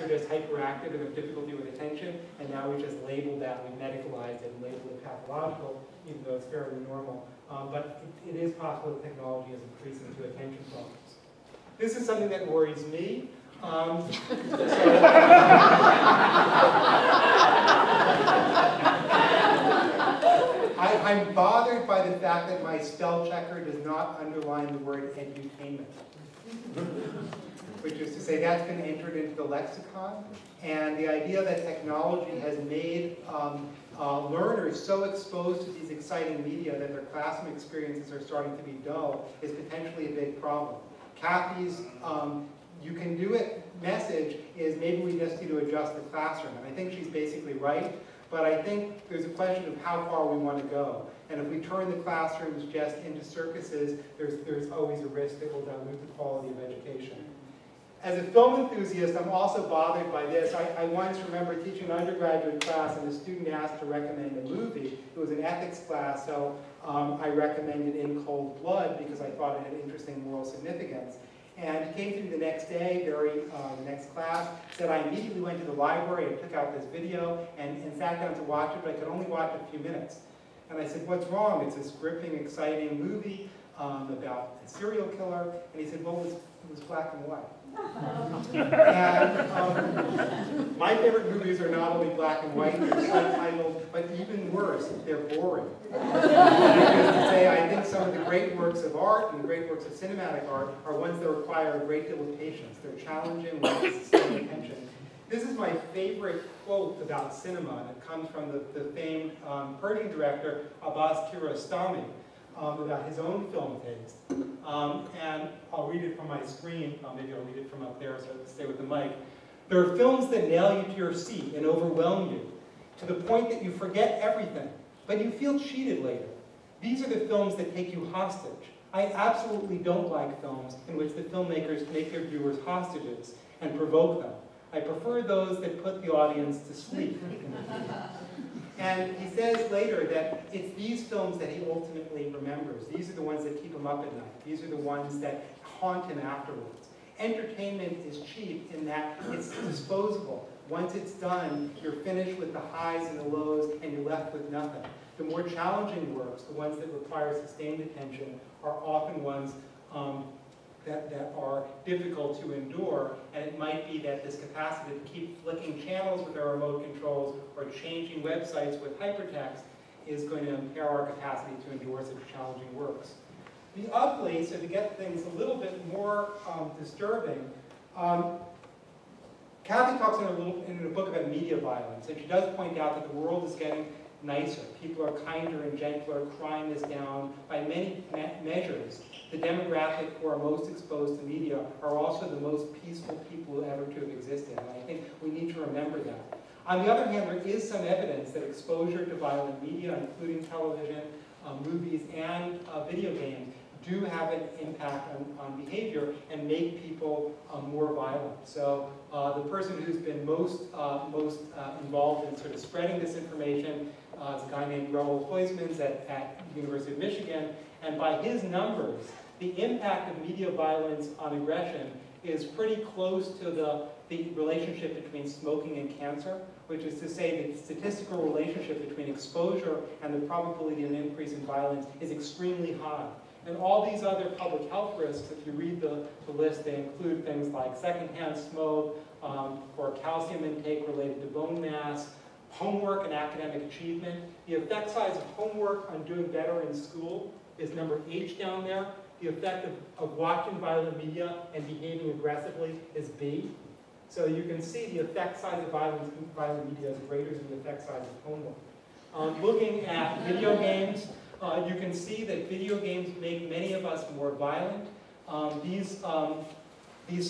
are just hyperactive and have difficulty with attention, and now we've just labeled that, we've medicalized it and labeled it pathological, even though it's fairly normal. But it is possible that technology is increasing to attention problems. This is something that worries me. I'm bothered by the fact that my spell checker does not underline the word edutainment, which is to say that's been entered into the lexicon, and the idea that technology has made learners so exposed to these exciting media that their classroom experiences are starting to be dull is potentially a big problem. Cathy's "you can do it" message is maybe we just need to adjust the classroom, and I think she's basically right. But I think there's a question of how far we want to go. And if we turn the classrooms just into circuses, there's always a risk that we'll dilute the quality of education. As a film enthusiast, I'm also bothered by this. I once remember teaching an undergraduate class, and the student asked to recommend a movie. It was an ethics class, so I recommended In Cold Blood because I thought it had interesting moral significance. And he came to me the next day, the next class, said I immediately went to the library and took out this video and sat down to watch it, but I could only watch a few minutes. And I said, "What's wrong? It's this gripping, exciting movie about a serial killer." And he said, "Well, it was black and white." And my favorite movies are not only black and white, they're subtitled, but even worse, they're boring. I think some of the great works of art and the great works of cinematic art are ones that require a great deal of patience. They're challenging, ones that sustain attention. This is my favorite quote about cinema, and it comes from the famed Persian director Abbas Kiarostami, about his own film taste. And I'll read it from my screen. Maybe I'll read it from up there so I can stay with the mic. "There are films that nail you to your seat and overwhelm you to the point that you forget everything, but you feel cheated later. These are the films that take you hostage. I absolutely don't like films in which the filmmakers make their viewers hostages and provoke them. I prefer those that put the audience to sleep." And he says later that it's these films that he ultimately remembers. These are the ones that keep him up at night. These are the ones that haunt him afterwards. Entertainment is cheap in that it's disposable. Once it's done, you're finished with the highs and the lows, and you're left with nothing. The more challenging works, the ones that require sustained attention, are often ones that are difficult to endure, and it might be that this capacity to keep flicking channels with our remote controls or changing websites with hypertext is going to impair our capacity to endure such challenging works. The ugly, so to get things a little bit more disturbing, Cathy talks in a book about media violence, and she does point out that the world is getting nicer. People are kinder and gentler. Crime is down. By many measures, the demographic who are most exposed to media are also the most peaceful people ever to have existed. And I think we need to remember that. On the other hand, there is some evidence that exposure to violent media, including television, movies, and video games, do have an impact on behavior and make people more violent. So the person who's been most involved in sort of spreading this information is a guy named Raoul Huysmans at the University of Michigan, and by his numbers, the impact of media violence on aggression is pretty close to the relationship between smoking and cancer, which is to say the statistical relationship between exposure and the probability of an increase in violence is extremely high. And all these other public health risks, if you read the list, they include things like secondhand smoke, or calcium intake related to bone mass, homework and academic achievement. The effect size of homework on doing better in school is number H down there. The effect of watching violent media and behaving aggressively is B. So you can see the effect size of violent media is greater than the effect size of homework. Looking at video games, you can see that video games make many of us more violent. These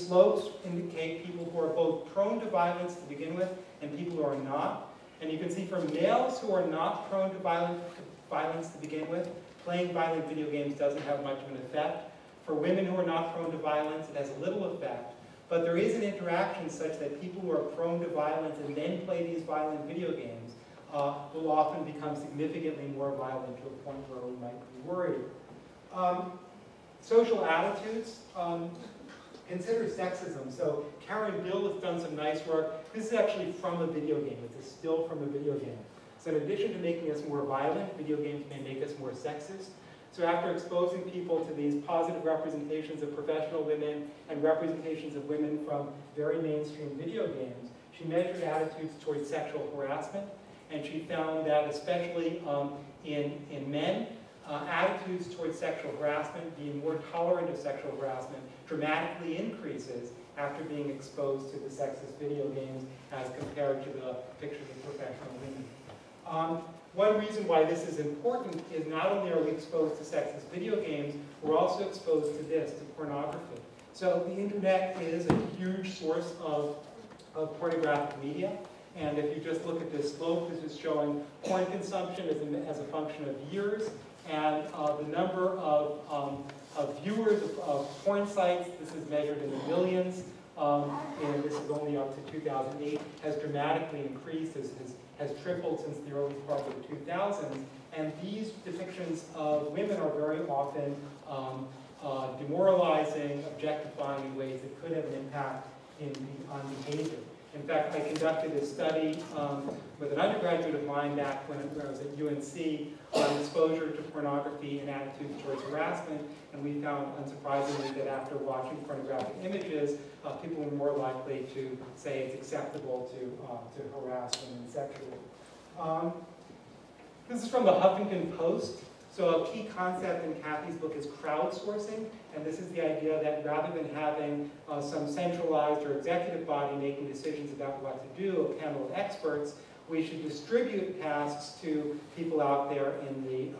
slopes indicate people who are both prone to violence to begin with and people who are not. And you can see for males who are not prone to violence to begin with, playing violent video games doesn't have much of an effect. For women who are not prone to violence, it has a little effect. But there is an interaction such that people who are prone to violence and then play these violent video games will often become significantly more violent to a point where we might be worried. Social attitudes. Consider sexism. So Karen Gill has done some nice work. This is actually from a video game. It's a still from a video game. So in addition to making us more violent, video games may make us more sexist. So after exposing people to these positive representations of professional women and representations of women from very mainstream video games, she measured attitudes towards sexual harassment, and she found that especially in men, attitudes towards sexual harassment, being more tolerant of sexual harassment, dramatically increases after being exposed to the sexist video games as compared to the pictures of professional women. One reason why this is important is not only are we exposed to sexist video games, we're also exposed to this, to pornography. So the internet is a huge source of pornographic media. And if you just look at this slope, this is showing porn consumption as a function of years. And the number of viewers of porn sites, this is measured in the millions, and this is only up to 2008, has dramatically increased, has tripled since the early part of the 2000s. And these depictions of women are very often demoralizing, objectifying in ways that could have an impact on behavior. In fact, I conducted a study with an undergraduate of mine back when I was at UNC on exposure to pornography and attitudes towards harassment, and we found, unsurprisingly, that after watching pornographic images, people were more likely to say it's acceptable to harass women sexually. This is from the Huffington Post. So a key concept in Cathy's book is crowdsourcing, and this is the idea that rather than having some centralized or executive body making decisions about what to do, a panel of experts, we should distribute tasks to people out there in the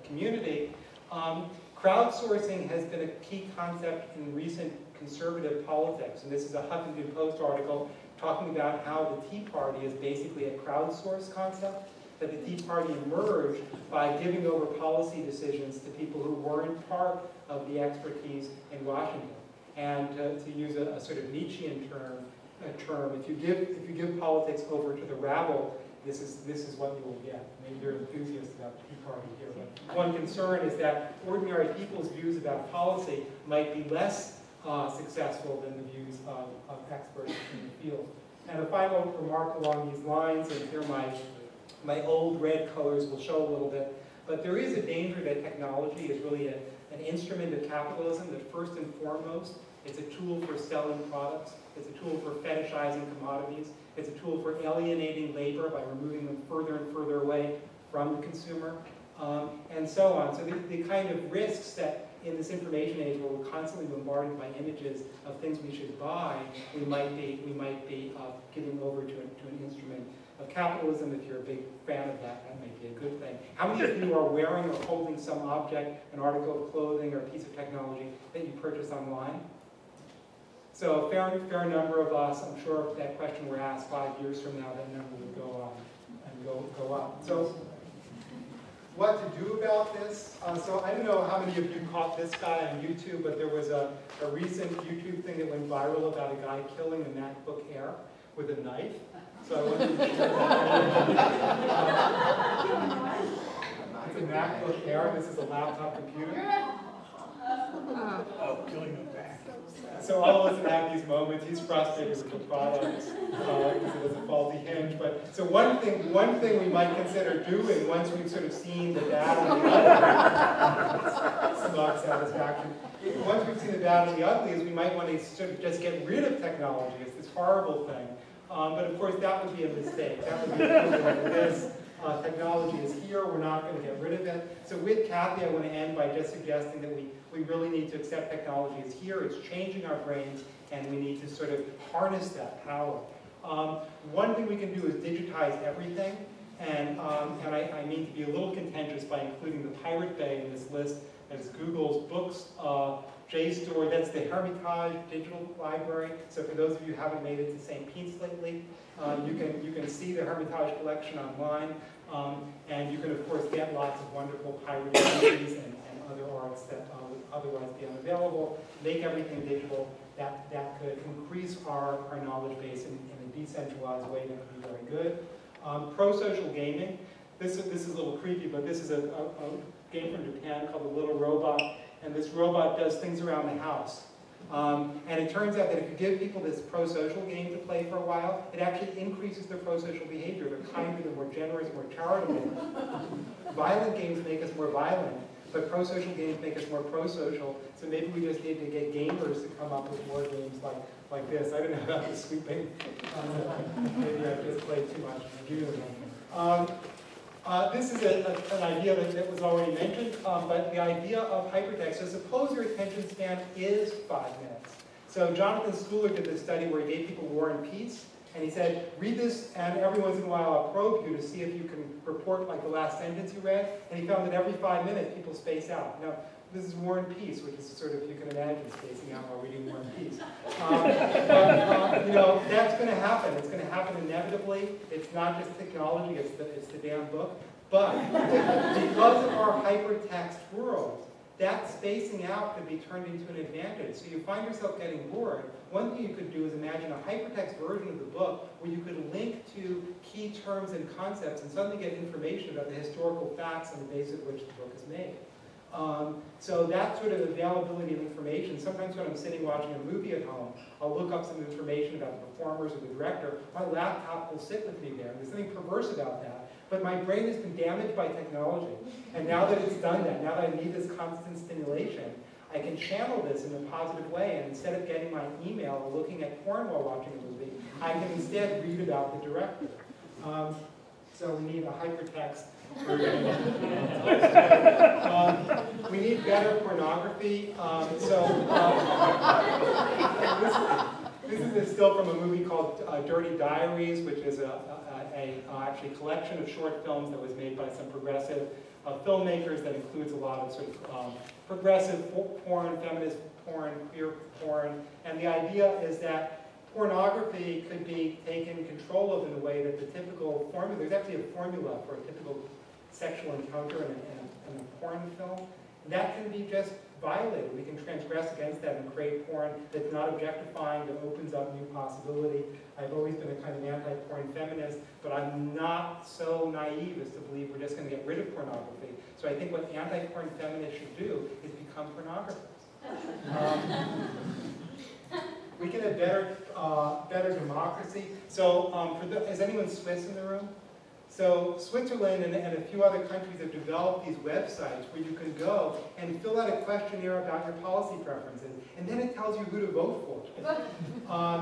community. Crowdsourcing has been a key concept in recent conservative politics, and this is a Huffington Post article talking about how the Tea Party is basically a crowdsourced concept, that the Tea Party emerged by giving over policy decisions to people who weren't part of the expertise in Washington. And to use a sort of Nietzschean term, if you give politics over to the rabble, this is what you will get. Maybe you're enthusiasts about the Tea Party here, but one concern is that ordinary people's views about policy might be less successful than the views of experts in the field. And a final remark along these lines, and here my old red colors will show a little bit, but there is a danger that technology is really an instrument of capitalism that first and foremost, it's a tool for selling products, it's a tool for fetishizing commodities, it's a tool for alienating labor by removing them further and further away from the consumer, and so on. So the kind of risks that in this information age where we're constantly bombarded by images of things we should buy, we might be giving over to an instrument of capitalism. If you're a big fan of that, that may be a good thing. How many of you are wearing or holding some object, an article of clothing or a piece of technology that you purchase online? So a fair number of us, I'm sure if that question were asked 5 years from now, that number would go up. So what to do about this? So I don't know how many of you caught this guy on YouTube, but there was a recent YouTube thing that went viral about a guy killing a MacBook Air with a knife. So I wanted to share that. It's a MacBook Air. This is a laptop computer. Oh, killing them back. So all of us have these moments. He's frustrated with the product because it has a faulty hinge. But so one thing we might consider doing once we've sort of seen the bad and the ugly, smug satisfaction. Once we've seen the bad and the ugly, is we might want to sort of just get rid of technology. It's this horrible thing. But of course, that would be a mistake. That would be this. Technology is here. We're not going to get rid of it. So with Cathy, I want to end by just suggesting that we really need to accept technology is here. It's changing our brains, and we need to sort of harness that power. One thing we can do is digitize everything. And I mean to be a little contentious by including the Pirate Bay in this list. That's Google's books, JSTOR, that's the Hermitage digital library. So for those of you who haven't made it to St. Pete's lately, you can see the Hermitage collection online. And you can, of course, get lots of wonderful pirated movies and other arts that would otherwise be unavailable. Make everything digital. That could increase our knowledge base in a decentralized way that could be very good. Pro-social gaming. This is a little creepy, but this is a game from Japan called The Little Robot. And this robot does things around the house. And it turns out that if you give people this pro-social game to play for a while, it actually increases their pro-social behavior. They're kinder, they're more generous, more charitable. Violent games make us more violent, but pro-social games make us more pro-social. So maybe we just need to get gamers to come up with more games like this. I don't know about the sweeping. Maybe I've just played too much in June. This is an idea that was already mentioned, but the idea of hypertext. So suppose your attention span is 5 minutes. So Jonathan Schooler did this study where he gave people War and Peace, and he said, read this, and every once in a while I'll probe you to see if you can report like the last sentence you read, and he found that every 5 minutes people space out. Now, this is War and Peace, which is sort of, you can imagine spacing out while reading War and Peace. But you know, that's going to happen. It's going to happen inevitably. It's not just technology, it's the damn book. But because of our hypertext world, that spacing out could be turned into an advantage. So you find yourself getting bored. One thing you could do is imagine a hypertext version of the book where you could link to key terms and concepts and suddenly get information about the historical facts on the basis of which the book is made. So that sort of availability of information, sometimes when I'm sitting watching a movie at home, I'll look up some information about the performers or the director. My laptop will sit with me there. There's something perverse about that. But my brain has been damaged by technology. And now that it's done that, now that I need this constant stimulation, I can channel this in a positive way. And instead of getting my email or looking at porn while watching a movie, I can instead read about the director. So we need a hypertext version. We need better pornography. This is still from a movie called Dirty Diaries, which is actually a collection of short films that was made by some progressive filmmakers that includes a lot of sort of progressive porn, feminist porn, queer porn. And the idea is that pornography could be taken control of in a way that the typical formula, there's actually a formula for a typical sexual encounter in a porn film. That can be just violated. We can transgress against that and create porn that's not objectifying, that opens up new possibility. I've always been a kind of anti-porn feminist, but I'm not so naive as to believe we're just going to get rid of pornography. So I think what anti-porn feminists should do is become pornographers. We can have better democracy. So is anyone Swiss in the room? So Switzerland and a few other countries have developed these websites where you can go and fill out a questionnaire about your policy preferences, and then it tells you who to vote for.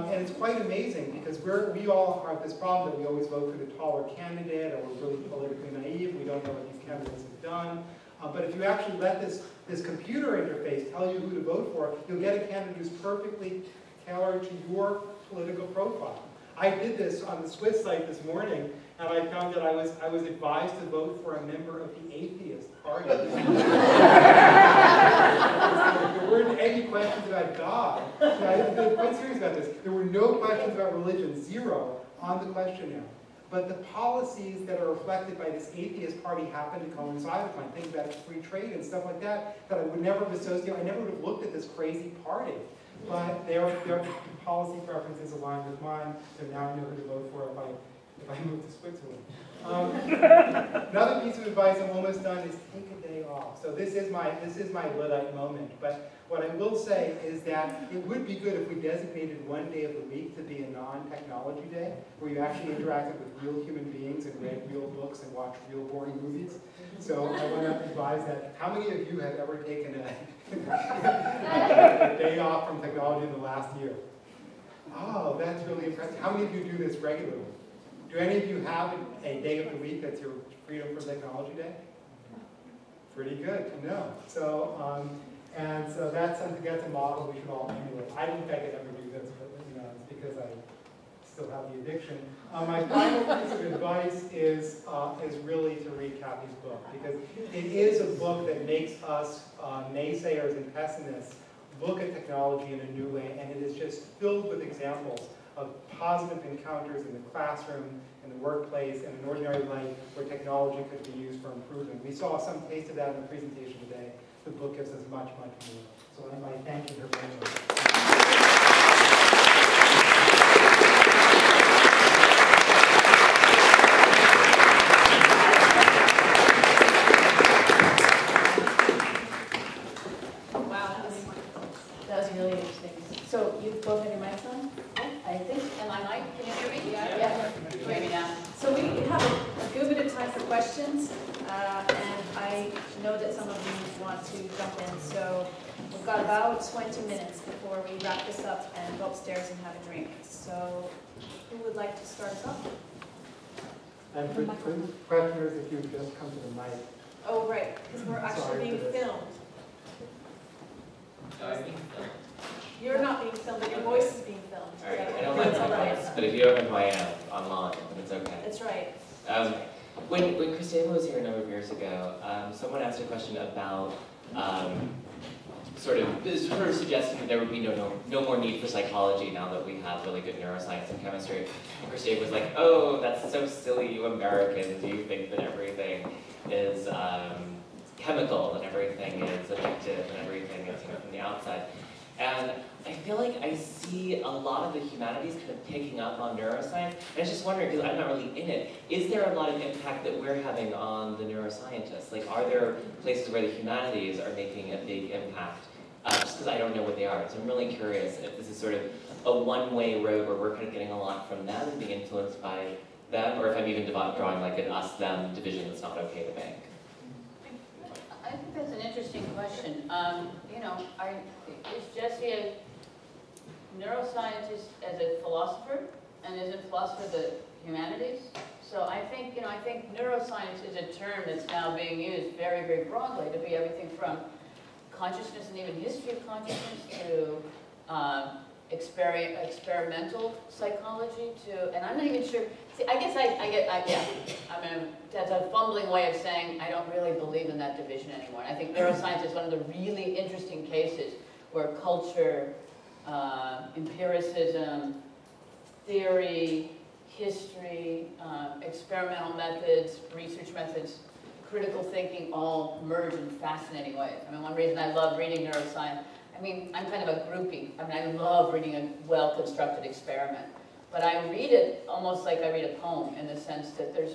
And it's quite amazing because we all have this problem that we always vote for the taller candidate, or we're really politically naive, we don't know what these candidates have done. But if you actually let this computer interface tell you who to vote for, you'll get a candidate who's perfectly tailored to your political profile. I did this on the Swiss site this morning, and I found that I was advised to vote for a member of the atheist party. There weren't any questions about God. I'm quite serious about this. There were no questions about religion, zero, on the questionnaire. But the policies that are reflected by this atheist party happen to coincide with mine. Things about free trade and stuff like that I would never have associated. I never would have looked at this crazy party. But their policy preferences align with mine, so now I know who to vote for if I move to Switzerland. Another piece of advice, I'm almost done, is take a day off. So this is my Luddite moment. But what I will say is that it would be good if we designated one day of the week to be a non-technology day, where you actually interacted with real human beings and read real books and watched real boring movies. So I want to advise that. How many of you have ever taken a day off from technology in the last year? Oh, that's really impressive. How many of you do this regularly? Do any of you have a day of the week that's your Freedom from Technology Day? Pretty good to know. So, and so that's something, that's a model we should all emulate. I don't think I could ever do this, but it's because I still have the addiction. My final piece of advice is really to read Cathy's book, because it is a book that makes us naysayers and pessimists look at technology in a new way, and it is just filled with examples of positive encounters in the classroom, in the workplace, and in ordinary life where technology could be used for improvement. We saw some taste of that in the presentation today. The book gives us much, much more. So I thank you for very much. That was really interesting. want to jump in. So we've got about 20 minutes before we wrap this up and go upstairs and have a drink. So who would like to start us off? And for questioners, if you just come to the mic. Oh, right, because we're actually being filmed. You're not being filmed, but your voice is being filmed. All right, Yeah. I don't like That's all my right. voice, but if you don't know who I am online, it's okay. That's right. When Christina was here a number of years ago, someone asked a question about sort of suggesting that there would be no more need for psychology now that we have really good neuroscience and chemistry. And Christina was like, "Oh, that's so silly, you Americans. You think that everything is chemical and everything is addictive and everything is from the outside." And I feel like I see a lot of the humanities kind of picking up on neuroscience. And I was just wondering, because I'm not really in it, is there a lot of impact that we're having on the neuroscientists? Like, are there places where the humanities are making a big impact? Just because I don't know what they are. So I'm really curious if this is sort of a one-way road where we're kind of getting a lot from them and being influenced by them, or if I'm even drawing like an us-them division that's not okay to make. I think that's an interesting question. You know, is Jesse a neuroscientist as a philosopher, and is a philosopher of the humanities? So I think, I think neuroscience is a term that's now being used very, very broadly to be everything from consciousness and even history of consciousness to experimental psychology to, and I'm not even sure. See, I guess that's a fumbling way of saying I don't really believe in that division anymore. And I think neuroscience is one of the really interesting cases where culture, empiricism, theory, history, experimental methods, research methods, critical thinking all merge in fascinating ways. I mean, one reason I love reading neuroscience, I mean, I'm kind of a groupie. I mean, I love reading a well-constructed experiment. But I read it almost like I read a poem in the sense that there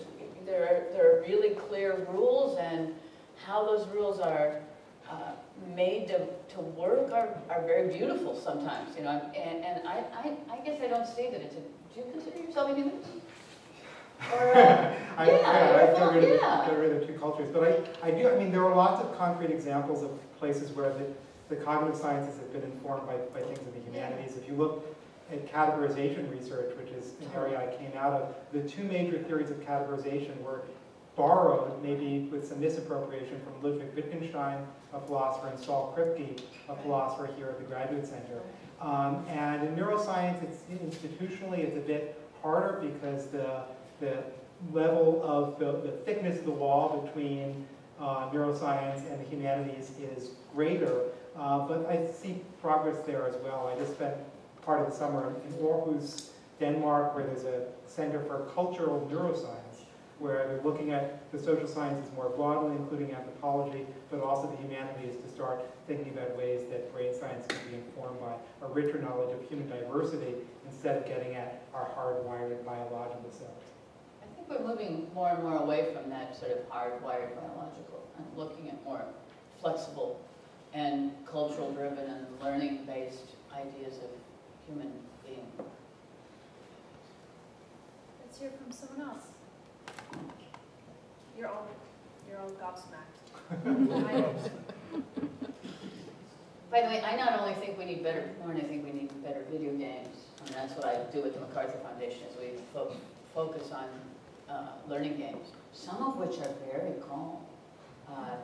are really clear rules, and how those rules are made to work are very beautiful sometimes, And I guess I don't see that it's a, do you consider yourself a humanist? Or, I get rid of two cultures. But I do, I mean, there are lots of concrete examples of places where the cognitive sciences have been informed by things in the humanities. If you look at categorization research, which is an area I came out of, the two major theories of categorization were borrowed, maybe with some misappropriation, from Ludwig Wittgenstein, a philosopher, and Saul Kripke, a philosopher here at the Graduate Center. And in neuroscience, institutionally, it's a bit harder because the level of the thickness of the wall between neuroscience and the humanities is greater. But I see progress there as well. I just spent part of the summer in Aarhus, Denmark, where there's a Center for Cultural Neuroscience, where they're looking at the social sciences more broadly, including anthropology, but also the humanities, to start thinking about ways that brain science can be informed by a richer knowledge of human diversity instead of getting at our hardwired biological selves. I think we're moving more and more away from that sort of hardwired biological and looking at more flexible and cultural-driven and learning-based ideas of human being. Let's hear from someone else. You're all gobsmacked. By the way, I not only think we need better porn, I think we need better video games. And that's what I do with the MacArthur Foundation, is we focus on learning games, some of which are very calm.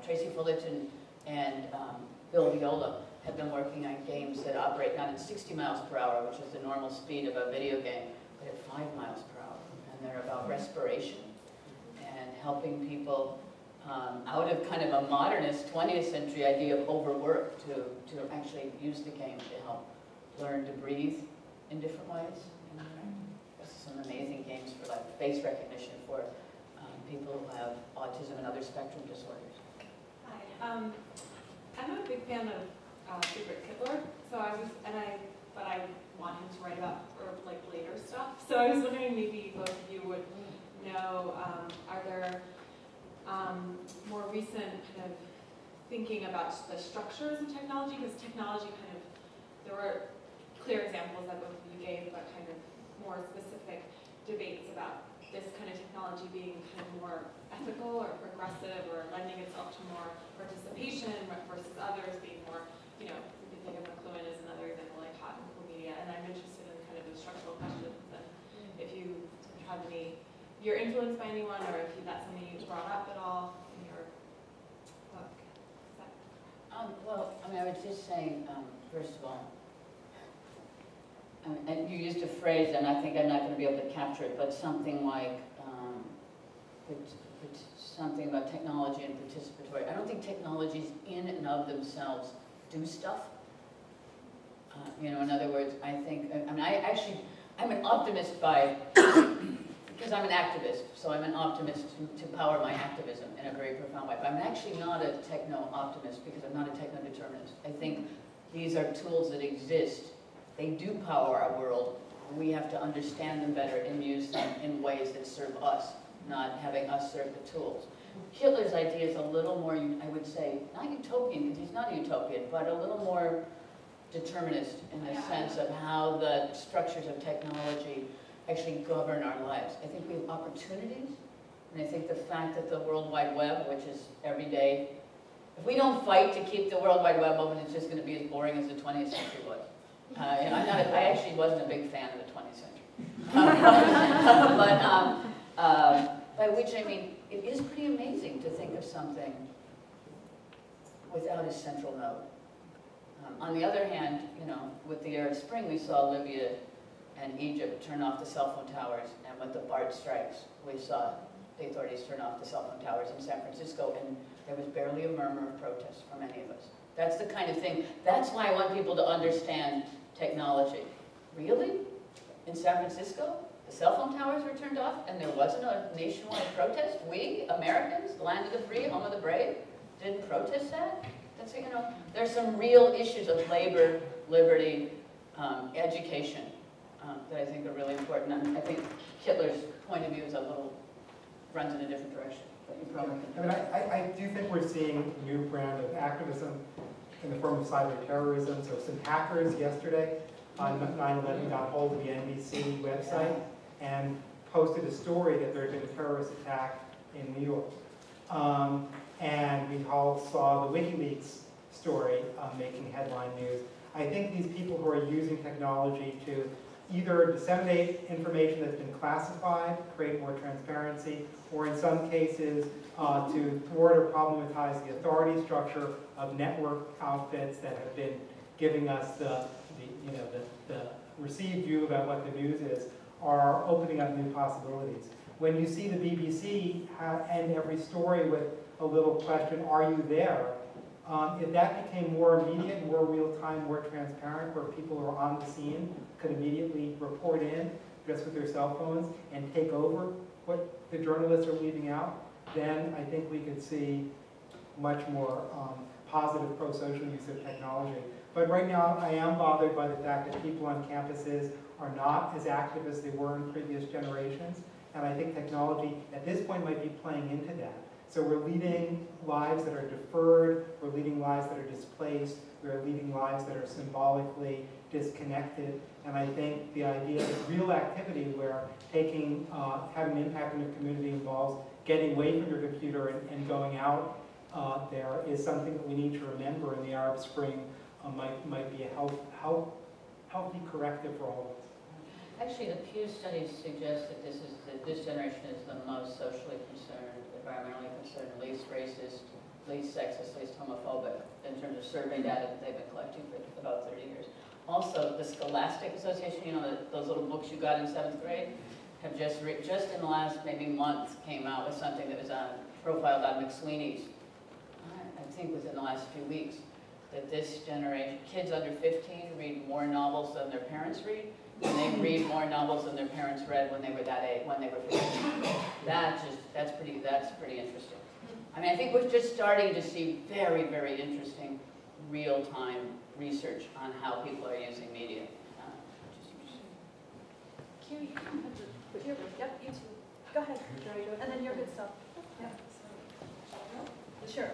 Tracy Fullerton and Bill Viola have been working on games that operate not at 60 miles per hour, which is the normal speed of a video game, but at 5 miles per hour. And they're about respiration and helping people out of kind of a modernist 20th century idea of overwork to actually use the game to help learn to breathe in different ways. There's some amazing games for like face recognition for people who have autism and other spectrum disorders. Hi, I'm a big fan of Friedrich Kittler, so but I want him to write about like later stuff. So I was wondering, maybe both of you would know, are there more recent kind of thinking about the structures of technology? Because technology there were clear examples that both of you gave, but kind of more specific debates about this kind of technology being kind of more ethical or progressive or lending itself to more participation versus others being more, you know, we can think of McLuhan as another example, like hot and cool media. And I'm interested in kind of the structural questions and if you have any, if you're influenced by anyone or if that's something you brought up at all in your book. Well, I mean, I would just say, first of all, and you used a phrase, and I think I'm not going to be able to capture it, but something like, something about technology and participatory. I don't think technologies in and of themselves do stuff. You know, in other words, I think, I mean, I'm an optimist by, because I'm an activist, so I'm an optimist to power my activism in a very profound way. But I'm actually not a techno-optimist because I'm not a techno-determinist. I think these are tools that exist. They do power our world. We have to understand them better and use them in ways that serve us, not having us serve the tools. Hitler's idea is a little more, I would say, not utopian, because he's not a utopian, but a little more determinist in the sense of how the structures of technology actually govern our lives. I think we have opportunities, and I think the fact that the World Wide Web, which is every day, if we don't fight to keep the World Wide Web open, it's just going to be as boring as the 20th century was. And I actually wasn't a big fan of the 20th century. By which I mean, it is pretty amazing to think of something without a central node. On the other hand, you know, with the Arab Spring, we saw Libya and Egypt turn off the cell phone towers, and with the BART strikes, we saw the authorities turn off the cell phone towers in San Francisco, and there was barely a murmur of protest from any of us. That's the kind of thing, that's why I want people to understand technology. Really? In San Francisco, the cell phone towers were turned off, and there wasn't a nationwide protest? We, Americans, the land of the free, home of the brave, didn't protest that? That's, you know, there's some real issues of labor, liberty, education that I think are really important. And I think Hitler's point of view is a little, runs in a different direction. But you probably can. I do think we're seeing a new brand of activism in the form of cyber terrorism. So some hackers yesterday on 9/11 got hold of the NBC website and posted a story that there had been a terrorist attack in New York. And we all saw the WikiLeaks story making headline news. I think these people who are using technology to either disseminate information that's been classified, create more transparency, or in some cases to thwart or problematize the authority structure of network outfits that have been giving us the received view about what the news is, are opening up new possibilities. When you see the BBC end every story with a little question, are you there? If that became more immediate, more real-time, more transparent, where people who are on the scene could immediately report in, just with their cell phones, and take over what the journalists are leaving out, then I think we could see much more positive pro-social use of technology. But right now, I am bothered by the fact that people on campuses are not as active as they were in previous generations, and I think technology at this point might be playing into that. So we're leading lives that are deferred, we're leading lives that are displaced, we're leading lives that are symbolically disconnected, and I think the idea of real activity where taking, having an impact on your community involves getting away from your computer and going out there is something that we need to remember, and the Arab Spring might be a healthy corrective for all of us. Actually, the Pew studies suggest that this generation is the most socially concerned, environmentally concerned, least racist, least sexist, least homophobic in terms of survey data that they've been collecting for about 30 years. Also, the Scholastic Association, you know, those little books you got in 7th grade, have just in the last maybe month came out with something that was profiled on McSweeney's, I think within the last few weeks, that this generation, kids under 15 read more novels than their parents read, and they read more novels than their parents read when they were that age, when they were 15. That's pretty interesting. I mean, I think we're just starting to see very, very interesting real-time research on how people are using media. CUNY, yep, you too. Go ahead, and then your good stuff. Yeah. Sure.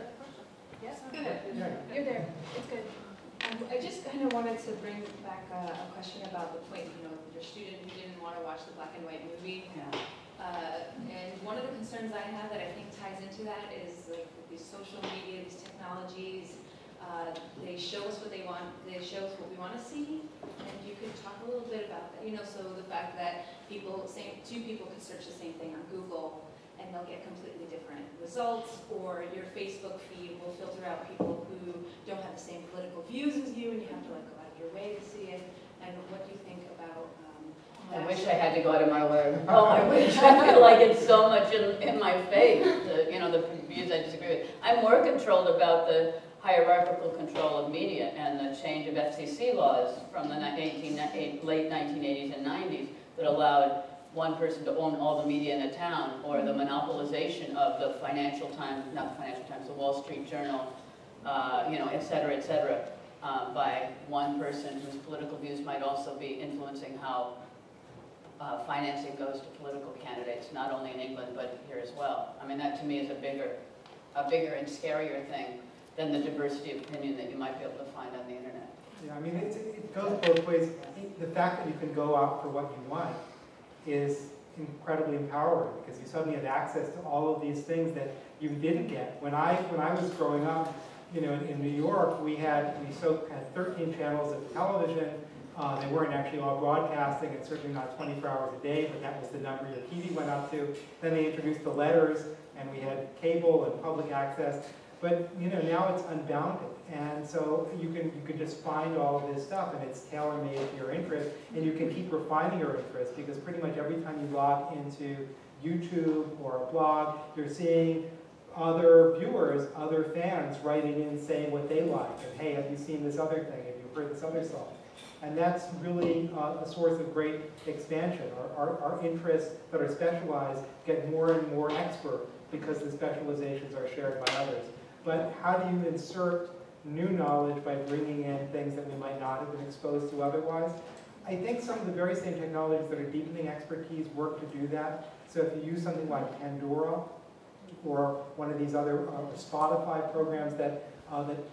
Yes, go ahead. You're there. It's good. I just kind of wanted to bring back a question about the point, you know, your student who didn't want to watch the black and white movie. Yeah. And one of the concerns I have that I think ties into that is like these social media, these technologies, they show us what they want, they show us what we want to see, and you could talk a little bit about that. You know, so the fact that two people can search the same thing on Google, and they'll get completely different results, or your Facebook feed will filter out people who don't have the same political views as you, and you have to like go out of your way to see it. And what do you think about I wish I had to go out of my way. Oh, I wish. I feel like it's so much in my face, you know, the views I disagree with. I'm more controlled about the hierarchical control of media and the change of FCC laws from the late 1980s and 90s that allowed one person to own all the media in a town, or the monopolization of the Financial Times, not the Financial Times, the Wall Street Journal, you know, et cetera, by one person whose political views might also be influencing how financing goes to political candidates, not only in England, but here as well. I mean, that to me is a bigger and scarier thing than the diversity of opinion that you might be able to find on the internet. Yeah, I mean, it goes both ways. I think the fact that you can go out for what you want is incredibly empowering, because you suddenly have access to all of these things that you didn't get. When I was growing up, you know, in New York, we had 13 channels of television. They weren't actually all broadcasting, and certainly not 24 hours a day, but that was the number your TV went up to. Then they introduced the letters, and we had cable and public access. But you know, now it's unbounded, and so you can just find all of this stuff, and it's tailor-made to your interest, and you can keep refining your interest, because pretty much every time you log into YouTube or a blog, you're seeing other viewers, other fans writing in saying what they like, and hey, have you seen this other thing? Have you heard this other song? And that's really a source of great expansion. Our interests that are specialized get more and more expert because the specializations are shared by others. But how do you insert new knowledge by bringing in things that we might not have been exposed to otherwise? I think some of the very same technologies that are deepening expertise work to do that. So if you use something like Pandora or one of these other Spotify programs that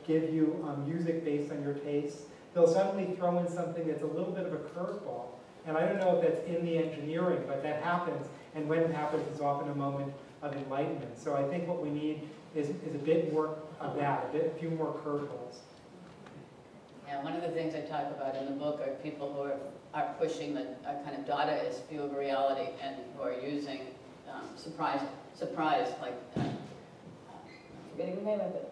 give you music based on your tastes, they'll suddenly throw in something that's a little bit of a curveball. And I don't know if that's in the engineering, but that happens. And when it happens, it's often a moment of enlightenment. So I think what we need is a bit more of that, a few more curveballs. Yeah, one of the things I talk about in the book are people who are pushing the kind of Dadaist view of reality, and who are using surprise, like, I'm forgetting the name of it,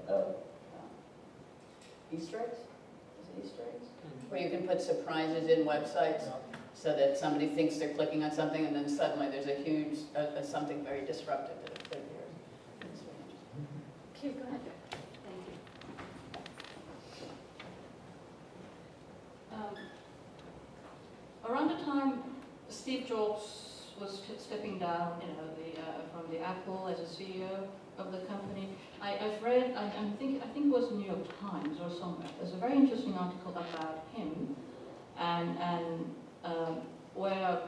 Easter eggs? Is it Easter eggs? Where you can put surprises in websites so that somebody thinks they're clicking on something, and then suddenly there's a huge, something very disruptive that appears. Go ahead. Thank you. Around the time Steve Jobs was stepping down, you know, from the Apple as a CEO of the company, I've read, I think it was New York Times or somewhere. There's a very interesting article about him, and where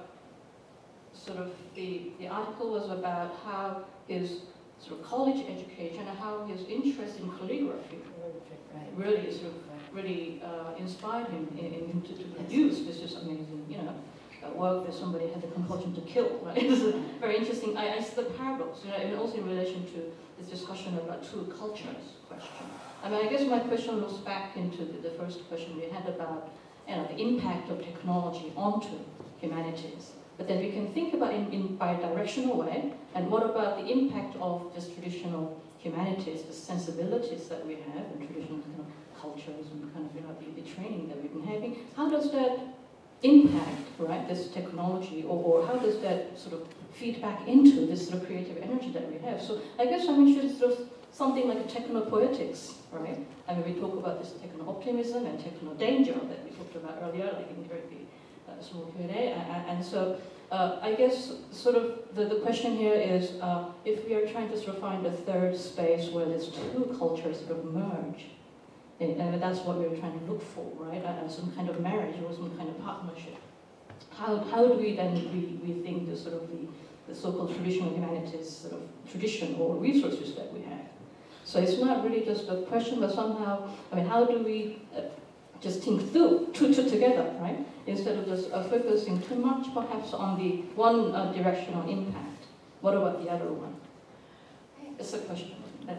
sort of the article was about how his sort of college education and how his interest in calligraphy really sort of really inspired him to produce this just amazing, you know, work that somebody had the compulsion to kill. Right? It's very interesting. I see the paradox, you know, and also in relation to this discussion about two cultures question. I mean, I guess my question looks back into the first question we had about, you know, the impact of technology onto humanities. But then we can think about it in bi-directional way, and what about the impact of just traditional humanities, the sensibilities that we have, and traditional kind of cultures and kind of, you know, the training that we've been having. How does that impact, right, this technology, or how does that sort of feed back into this sort of creative energy that we have? So I guess I'm interested in something like technopoetics, right? I mean, we talk about this techno-optimism and techno-danger that we talked about earlier, like in the small Q&A, and so I guess sort of the question here is if we are trying to sort of find a third space where these two cultures sort of merge, and that's what we're trying to look for, right? Some kind of marriage or some kind of partnership. How do we then rethink the sort of the so-called traditional humanities sort of tradition or resources that we have? So it's not really just a question, but somehow, I mean, how do we just think through two together, right? Instead of just focusing too much perhaps on the one directional impact. What about the other one? It's a question. When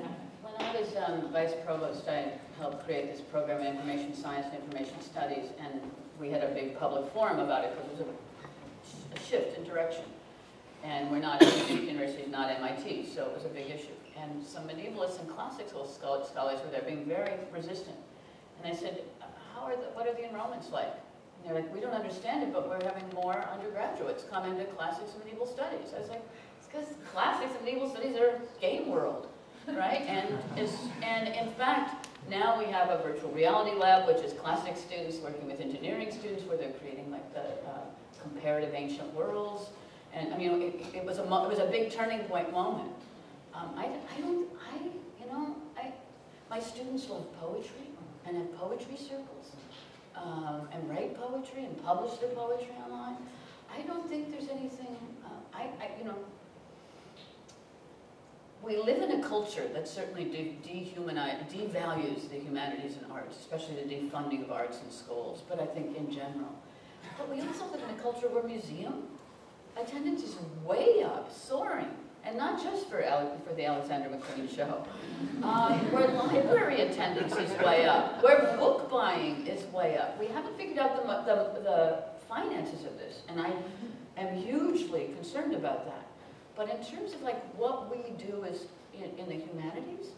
I was vice provost, I helped create this program, Information Science and Information Studies, and we had a big public forum about it because it was a shift in direction. And we're not, Duke University is not MIT, so it was a big issue. And some medievalists and classical scholars were there being very resistant. And I said, what are the enrollments like? And they're like, we don't understand it, but we're having more undergraduates come into classics and medieval studies. I was like, it's because classics and medieval studies are a game world, right? And in fact, now we have a virtual reality lab, which is classics students working with engineering students, where they're creating like the comparative ancient worlds. And I mean, it was a big turning point moment. My students love poetry and have poetry circles, and write poetry and publish their poetry online. I don't think there's anything, we live in a culture that certainly devalues the humanities and arts, especially the defunding of arts in schools, but I think in general. But we also live in a culture where museum attendance is way up, soaring. And not just for the Alexander McQueen show, where library attendance is way up, where book buying is way up. We haven't figured out the finances of this, and I am hugely concerned about that. But in terms of like what we do is in the humanities,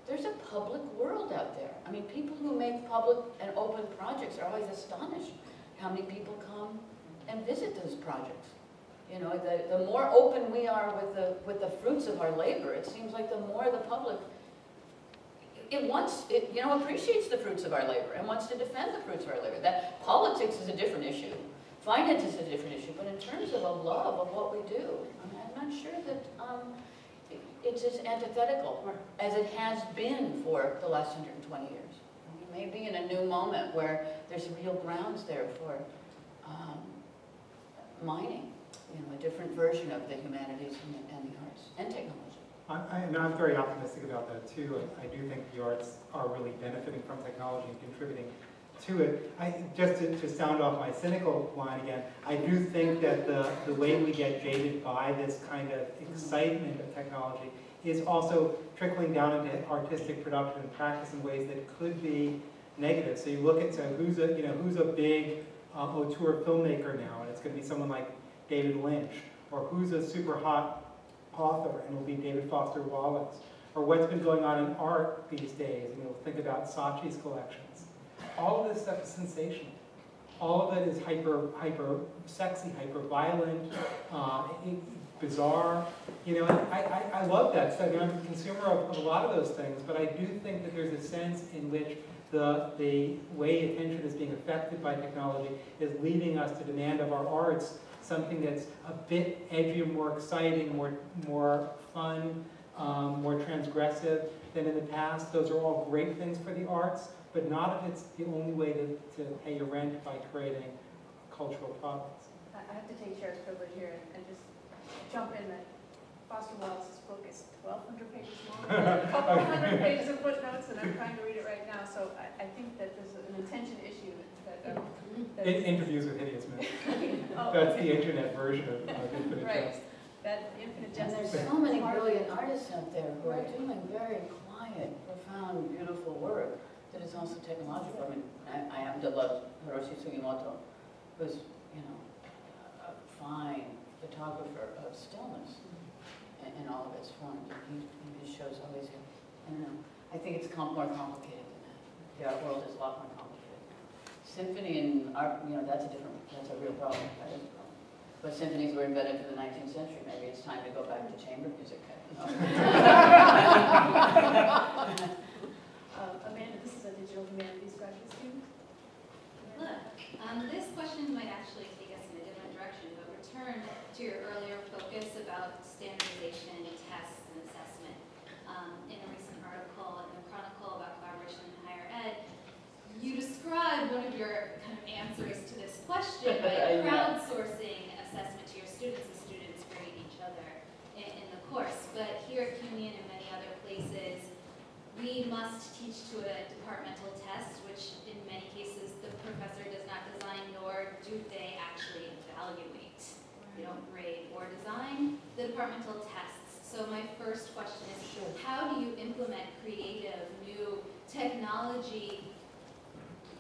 there's a public world out there. I mean, people who make public and open projects are always astonished how many people come and visit those projects. You know, the more open we are with the fruits of our labor, it seems like the more the public appreciates the fruits of our labor and wants to defend the fruits of our labor. That politics is a different issue, finance is a different issue, but in terms of a love of what we do, I'm not sure that it's as antithetical as it has been for the last 120 years. We may be in a new moment where there's real grounds there for mining. A different version of the humanities and the arts and technology. I'm very optimistic about that too. I do think the arts are really benefiting from technology and contributing to it. Just to sound off my cynical line again, I do think that the way we get jaded by this kind of excitement of technology is also trickling down into artistic production and practice in ways that could be negative. So you look at who's a big auteur filmmaker now, and it's going to be someone like David Lynch, or who's a super hot author, and it'll be David Foster Wallace, or what's been going on in art these days. Think about Saatchi's collections. All of this stuff is sensational. All of it is hyper sexy, hyper violent, bizarre. I love that stuff. I'm a consumer of a lot of those things, but I do think that there's a sense in which the way attention is being affected by technology is leading us to demand of our arts something that's a bit edgier, more exciting, more fun, more transgressive than in the past. Those are all great things for the arts, but not if it's the only way to pay your rent by creating cultural products. I have to take Cher's privilege here and just jump in that Foster Wallace's book is 1,200 pages long, a couple hundred pages of footnotes, and I'm trying to read it right now, so I think that there's an attention issue that Interviews with Hideous Men. Oh, That's the internet version of Infinite right. Jest. That Infinite And Jest. there's so many brilliant artists out there who are doing very quiet, profound, beautiful work that is also technological. I mean, I happen to love Hiroshi Sugimoto, who's, a fine photographer of stillness in all of its forms. His shows always, I think it's more complicated than that. The art world is a lot more complicated. Symphony and art, that's a real problem. That is a problem. But symphonies were invented in the 19th century. Maybe it's time to go back to chamber music. Amanda, this is a digital humanities graduate student. Look, this question might actually take us in a different direction, but return to your earlier focus about standardization, tests, and assessment. In a recent article in the Chronicle about collaboration in higher ed, you described one of your kind of answers to this question by crowdsourcing assessment to your students as students grade each other in the course. But here at CUNY and in many other places, we must teach to a departmental test, which in many cases the professor does not design, nor do they actually evaluate. They don't grade or design the departmental test. So my first question is, how do you implement creative, new technology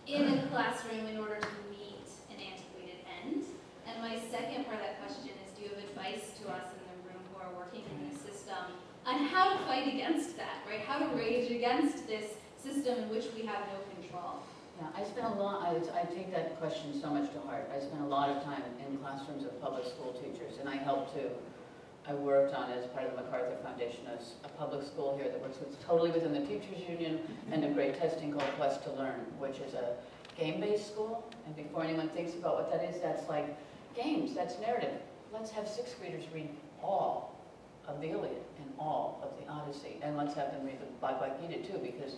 in a classroom in order to meet an antiquated end? And my second part of that question is, do you have advice to us in the room who are working in this system on how to fight against that, right? How to rage against this system in which we have no control? Yeah, I spent a lot, I take that question so much to heart. I spent a lot of time in classrooms of public school teachers, and I helped too. I worked on, as part of the MacArthur Foundation, as a public school here that works totally within the teachers union and a great testing called Quest to Learn, which is a game-based school. And before anyone thinks about what that is, that's like games, that's narrative. Let's have sixth graders read all of the Iliad and all of the Odyssey, and let's have them read the Bhagavad Gita too, because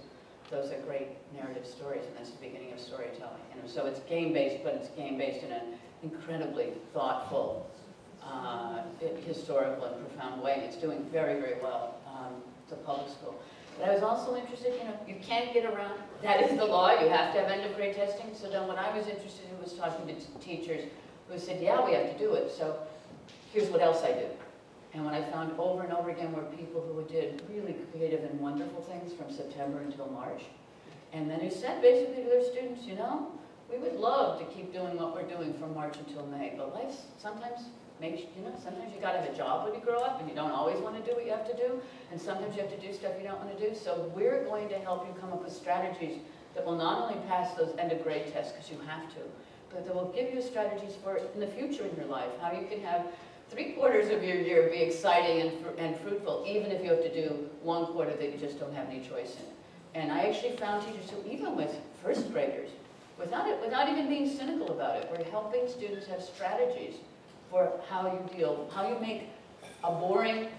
those are great narrative stories, and that's the beginning of storytelling. So it's game-based, but it's game-based in an incredibly thoughtful, historical and profound way. It's doing very, very well. It's a public school. But I was also interested, you can't get around, that is the law, you have to have end of grade testing. So then what I was interested in was talking to teachers who said, yeah, we have to do it. So here's what else I do. And what I found over and over again were people who did really creative and wonderful things from September until March. And then who said basically to their students, we would love to keep doing what we're doing from March until May, but life sometimes makes, sometimes you gotta have a job when you grow up and you don't always want to do what you have to do, and sometimes you have to do stuff you don't want to do. So we're going to help you come up with strategies that will not only pass those end of grade tests, because you have to, but that will give you strategies for in the future in your life, how you can have 3/4 of your year be exciting and fruitful, even if you have to do 1/4 that you just don't have any choice in. And I actually found teachers who, even with first graders, without even being cynical about it, were helping students have strategies for how you make a boring,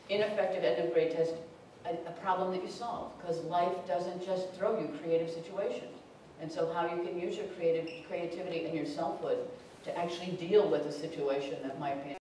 ineffective end of grade test a problem that you solve, because life doesn't just throw you creative situations. And so how you can use your creativity and your selfhood to actually deal with a situation that might be